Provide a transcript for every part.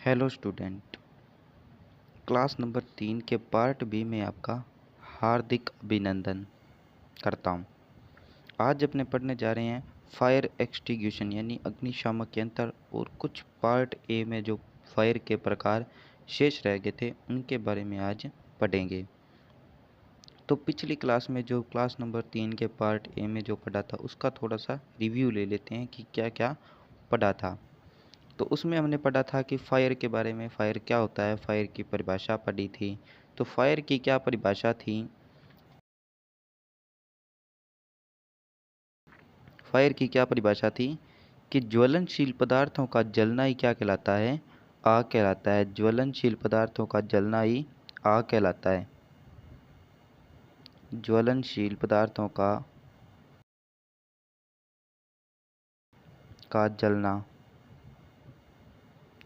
Hello student, class number 3 के part B में आपका हार्दिक अभिनंदन करता हूँ। आज अपने पढ़ने जा रहे हैं फायर एक्सटिंग्विशन यानी अग्निशामक यंत्र और कुछ पार्ट ए में जो फायर के प्रकार शेष रह गए थे उनके बारे में आज पढ़ेंगे। तो पिछली क्लास में जो क्लास नंबर 3 के पार्ट ए में जो पढ़ा था उसका थोड़ा सा रिव्यू ले लेते हैं कि क्या क्या पढ़ा था। तो उसमें हमने पढ़ा था कि फायर के बारे में, फायर क्या होता है, फायर की परिभाषा पढ़ी थी। तो फायर की क्या परिभाषा थी? फायर की क्या परिभाषा थी कि ज्वलनशील पदार्थों का जलना ही क्या कहलाता है? आग कहलाता है। ज्वलनशील पदार्थों का जलना ही आग कहलाता है। ज्वलनशील पदार्थों का जलना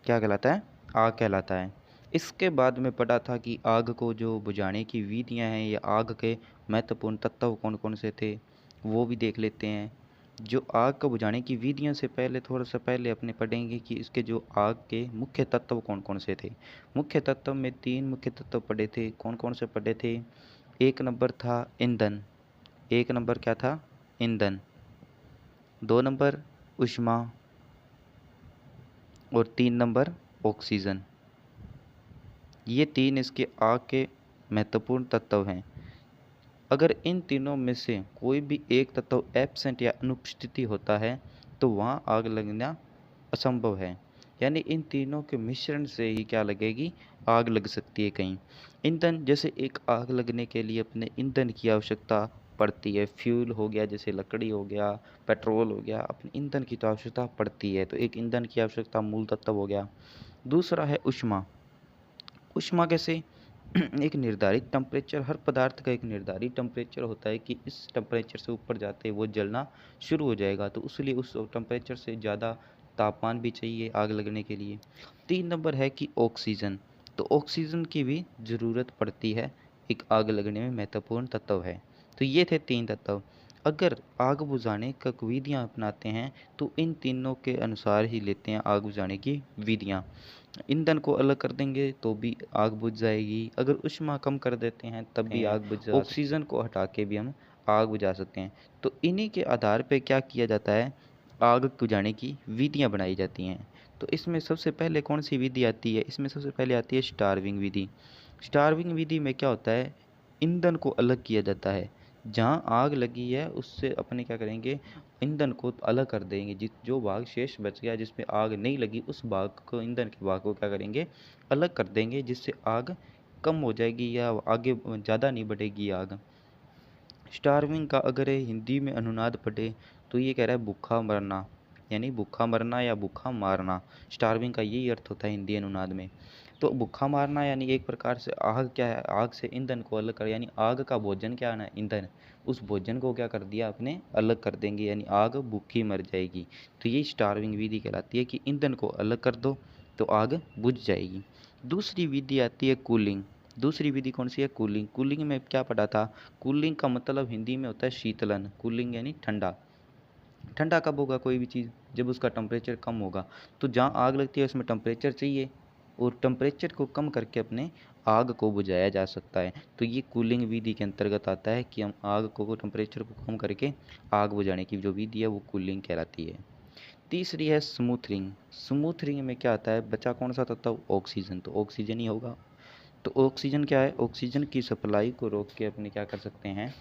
क्या कहलाता है? आग कहलाता है। इसके बाद में पढ़ा था कि आग को जो बुझाने की विधियां हैं या आग के महत्वपूर्ण तत्व कौन कौन से थे वो भी देख लेते हैं। जो आग को बुझाने की विधियों से पहले थोड़ा सा पहले अपने पढ़ेंगे कि इसके जो आग के मुख्य तत्व कौन कौन से थे। मुख्य तत्व में 3 मुख्य तत्व पढ़े थे। कौन कौन से पढ़े थे? एक नंबर था ईंधन। एक नंबर क्या था? ईंधन। 2 नंबर ऊष्मा और 3 नंबर ऑक्सीजन। ये 3 इसके आग के महत्वपूर्ण तत्व हैं। अगर इन तीनों में से कोई भी एक तत्व एब्सेंट या अनुपस्थिति होता है तो वहाँ आग लगना असंभव है। यानी इन तीनों के मिश्रण से ही क्या लगेगी? आग लग सकती है कहीं। ईंधन, जैसे एक आग लगने के लिए अपने ईंधन की आवश्यकता पड़ती है। फ्यूल हो गया, जैसे लकड़ी हो गया, पेट्रोल हो गया, अपने ईंधन की तो आवश्यकता पड़ती है। तो एक ईंधन की आवश्यकता मूल तत्व हो गया। दूसरा है ऊष्मा। ऊष्मा कैसे? एक निर्धारित टेम्परेचर, हर पदार्थ का एक निर्धारित टेम्परेचर होता है कि इस टेम्परेचर से ऊपर जाते ही वो जलना शुरू हो जाएगा। तो उसलिए उस टेम्परेचर से ज़्यादा तापमान भी चाहिए आग लगने के लिए। 3 नंबर है कि ऑक्सीजन। तो ऑक्सीजन की भी ज़रूरत पड़ती है, एक आग लगने में महत्वपूर्ण तत्व है। तो ये थे 3 तत्व। अगर आग बुझाने का विधियाँ अपनाते हैं तो इन तीनों के अनुसार ही लेते हैं आग बुझाने की विधियाँ। ईंधन को अलग कर देंगे तो भी आग बुझ जाएगी। अगर ऊष्मा कम कर देते हैं तब भी आग बुझ जाएगी। ऑक्सीजन को हटा के भी हम आग बुझा सकते हैं। तो इन्हीं के आधार पे क्या किया जाता है? आग बुझाने की विधियाँ बनाई जाती हैं। तो इसमें सबसे पहले कौन सी विधि आती है? इसमें सबसे पहले आती है स्टार्विंग विधि। स्टार्विंग विधि में क्या होता है? ईंधन को अलग किया जाता है। जहाँ आग लगी है उससे अपने क्या करेंगे? ईंधन को अलग कर देंगे। जिस जो भाग शेष बच गया जिसमें आग नहीं लगी उस भाग को, ईंधन के भाग को क्या करेंगे? अलग कर देंगे, जिससे आग कम हो जाएगी या आगे ज़्यादा नहीं बढ़ेगी आग। स्टार्विंग का अगर हिंदी में अनुवाद पढ़े तो ये कह रहा है भूखा मरना, यानी भूखा मरना या भूखा मारना। स्टार्विंग का यही अर्थ होता है हिंदी अनुवाद में। तो भूखा मारना यानी एक प्रकार से आग क्या है? आग से ईंधन को अलग कर, यानी आग का भोजन क्या है ना? ईंधन। उस भोजन को क्या कर दिया आपने? अलग कर देंगे, यानी आग भूखी मर जाएगी। तो ये स्टार्विंग विधि कहलाती है कि ईंधन को अलग कर दो तो आग बुझ जाएगी। दूसरी विधि आती है कूलिंग। दूसरी विधि कौन सी है? कूलिंग। कूलिंग में क्या पढ़ा था? कूलिंग का मतलब हिंदी में होता है शीतलन। कूलिंग यानी ठंडा। ठंडा कब होगा कोई भी चीज़? जब उसका टेम्परेचर कम होगा। तो जहाँ आग लगती है उसमें टेम्परेचर चाहिए और टेम्परेचर को कम करके अपने आग को बुझाया जा सकता है। तो ये कूलिंग विधि के अंतर्गत आता है कि हम आग को, टेम्परेचर को कम करके आग बुझाने की जो विधि है वो कूलिंग कहलाती है। तीसरी है स्मूथरिंग। स्मूथरिंग में क्या आता है? बचा कौन सा तत्व? ऑक्सीजन। तो ऑक्सीजन ही होगा। तो ऑक्सीजन क्या है? ऑक्सीजन की सप्लाई को रोक के अपने क्या कर सकते हैं?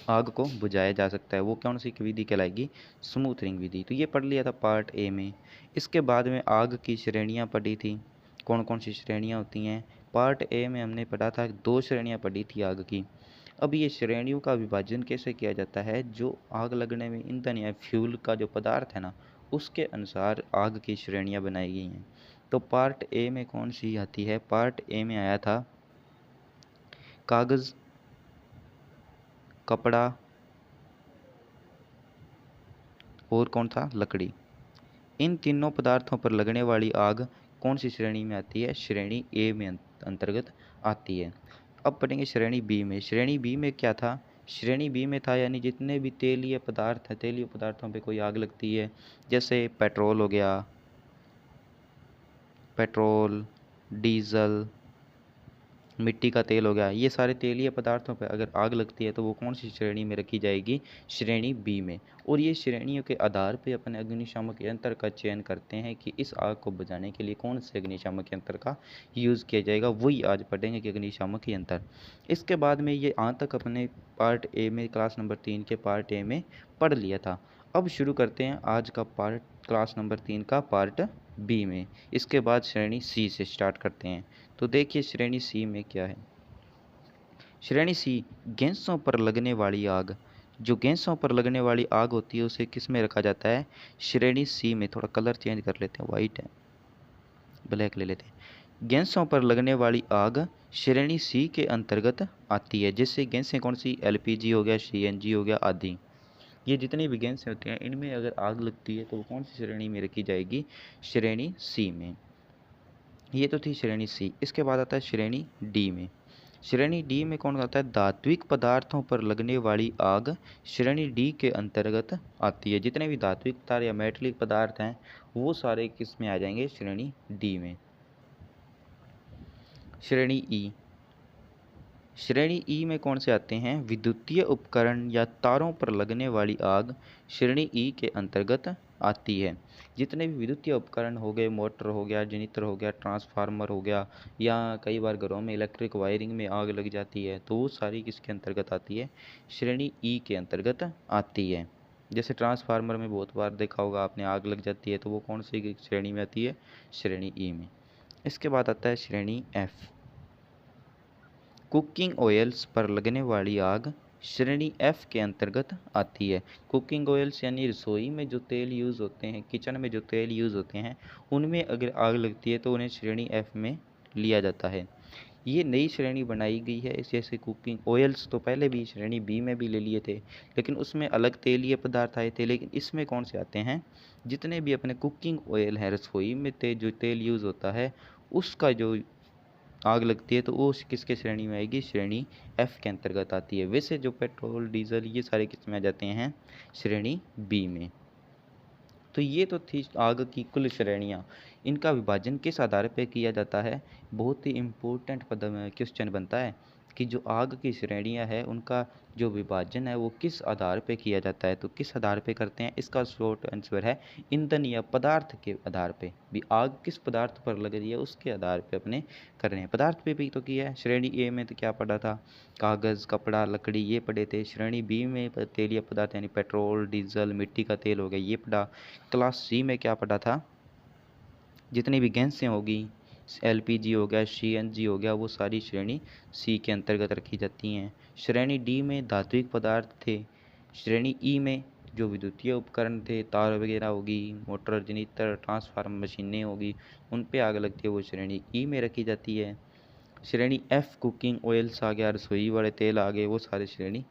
आग को बुझाया जा सकता है। वो कौन सी विधि कहलाएगी? स्मूथरिंग विधि। तो ये पढ़ लिया था पार्ट ए में। इसके बाद में आग की श्रेणियाँ पढ़ी थी। कौन कौन सी श्रेणियाँ होती हैं? पार्ट ए में हमने पढ़ा था, 2 श्रेणियाँ पढ़ी थी आग की। अब ये श्रेणियों का विभाजन कैसे किया जाता है? जो आग लगने में ईंधन या फ्यूल का जो पदार्थ है ना, उसके अनुसार आग की श्रेणियाँ बनाई गई हैं। तो पार्ट ए में कौन सी आती है? पार्ट ए में आया था कागज़, कपड़ा और कौन था? लकड़ी। इन तीनों पदार्थों पर लगने वाली आग कौन सी श्रेणी में आती है? श्रेणी ए में अंतर्गत आती है। अब पढ़ेंगे श्रेणी बी में। श्रेणी बी में क्या था? श्रेणी बी में था यानी जितने भी तेलीय पदार्थ हैं, तेलीय पदार्थों पे कोई आग लगती है, जैसे पेट्रोल हो गया, पेट्रोल, डीज़ल, मिट्टी का तेल हो गया, ये सारे तेलीय पदार्थों पर अगर आग लगती है तो वो कौन सी श्रेणी में रखी जाएगी? श्रेणी बी में। और ये श्रेणियों के आधार पे अपने अग्निशामक यंत्र का चयन करते हैं कि इस आग को बुझाने के लिए कौन से अग्निशामक यंत्र का यूज़ किया जाएगा, वही आज पढ़ेंगे कि अग्निशामक यंत्र। इसके बाद में ये आज तक अपने पार्ट ए में, क्लास नंबर 3 के पार्ट ए में पढ़ लिया था। अब शुरू करते हैं आज का पार्ट, क्लास नंबर 3 का पार्ट बी में। इसके बाद श्रेणी सी से स्टार्ट करते हैं। तो देखिए श्रेणी सी में क्या है। श्रेणी सी, गैसों पर लगने वाली आग। जो गैसों पर लगने वाली आग होती है उसे किस में रखा जाता है? श्रेणी सी में। थोड़ा कलर चेंज कर लेते हैं, वाइट है, ब्लैक ले लेते हैं। गैसों पर लगने वाली आग श्रेणी सी के अंतर्गत आती है। जैसे गैसें कौन सी? एलपीजी हो गया, सीएनजी हो गया आदि। ये जितनी भी गैसें होती हैं इनमें अगर आग लगती है तो वो कौन सी श्रेणी में रखी जाएगी? श्रेणी सी में। ये तो थी श्रेणी सी। इसके बाद आता है श्रेणी डी में। श्रेणी डी में कौन आता है? धात्विक पदार्थों पर लगने वाली आग श्रेणी डी के अंतर्गत आती है। जितने भी धात्विक पदार्थ या मेटलिक पदार्थ हैं वो सारे किस में आ जाएंगे? श्रेणी डी में। श्रेणी ई। श्रेणी ई में कौन से आते हैं? विद्युतीय उपकरण या तारों पर लगने वाली आग श्रेणी ई के अंतर्गत आती है। जितने भी विद्युतीय उपकरण हो गए, मोटर हो गया, जनरेटर हो गया, ट्रांसफार्मर हो गया, या कई बार घरों में इलेक्ट्रिक वायरिंग में आग लग जाती है तो वो सारी किसके अंतर्गत आती है? श्रेणी ई के अंतर्गत आती है। जैसे ट्रांसफार्मर में बहुत बार देखा होगा आपने, आग लग जाती है तो वो कौन सी श्रेणी में आती है? श्रेणी ई में। इसके बाद आता है श्रेणी एफ। कुकिंग ऑयल्स पर लगने वाली आग श्रेणी एफ के अंतर्गत आती है। कुकिंग ऑयल्स यानी रसोई में जो तेल यूज़ होते हैं, किचन में जो तेल यूज़ होते हैं, उनमें अगर आग लगती है तो उन्हें श्रेणी एफ में लिया जाता है। ये नई श्रेणी बनाई गई है। जैसे कुकिंग ऑयल्स तो पहले भी श्रेणी बी में भी ले लिए थे, लेकिन उसमें अलग तेलीय पदार्थ आए थे। लेकिन इसमें कौन से आते हैं? जितने भी अपने कुकिंग ऑयल है, रसोई में जो तेल यूज़ होता है उसका जो आग लगती है तो वो किसके श्रेणी में आएगी? श्रेणी एफ के अंतर्गत आती है। वैसे जो पेट्रोल, डीजल, ये सारे किस में आ जाते हैं? श्रेणी बी में। तो ये तो थी आग की कुल श्रेणियाँ। इनका विभाजन किस आधार पर किया जाता है? बहुत ही इम्पोर्टेंट क्वेश्चन बनता है कि जो आग की श्रेणियाँ है उनका जो विभाजन है वो किस आधार पे किया जाता है। तो किस आधार पे करते हैं? इसका शॉर्ट आंसर है ईंधन या पदार्थ के आधार पे। भी आग किस पदार्थ पर लग रही है उसके आधार पे अपने कर रहे हैं। पदार्थ पे भी तो किया है। श्रेणी ए में तो क्या पढ़ा था? कागज़, कपड़ा, लकड़ी, ये पढ़े थे। श्रेणी बी में तेलीय पदार्थ यानी पेट्रोल, डीजल, मिट्टी का तेल हो गया, ये पढ़ा। क्लास सी में क्या पढ़ा था? जितनी भी गैसें होगी, एलपीजी हो गया, सीएनजी हो गया, वो सारी श्रेणी सी के अंतर्गत रखी जाती हैं। श्रेणी डी में धात्विक पदार्थ थे। श्रेणी ई में जो विद्युतीय उपकरण थे, तार वगैरह होगी, मोटर, जनरेटर, ट्रांसफार्मर, मशीनें होगी, उन पे आग लगती है, वो श्रेणी ई में रखी जाती है। श्रेणी एफ कुकिंग ऑयल्स आ गया, रसोई वाले तेल आ गए, वो सारे श्रेणी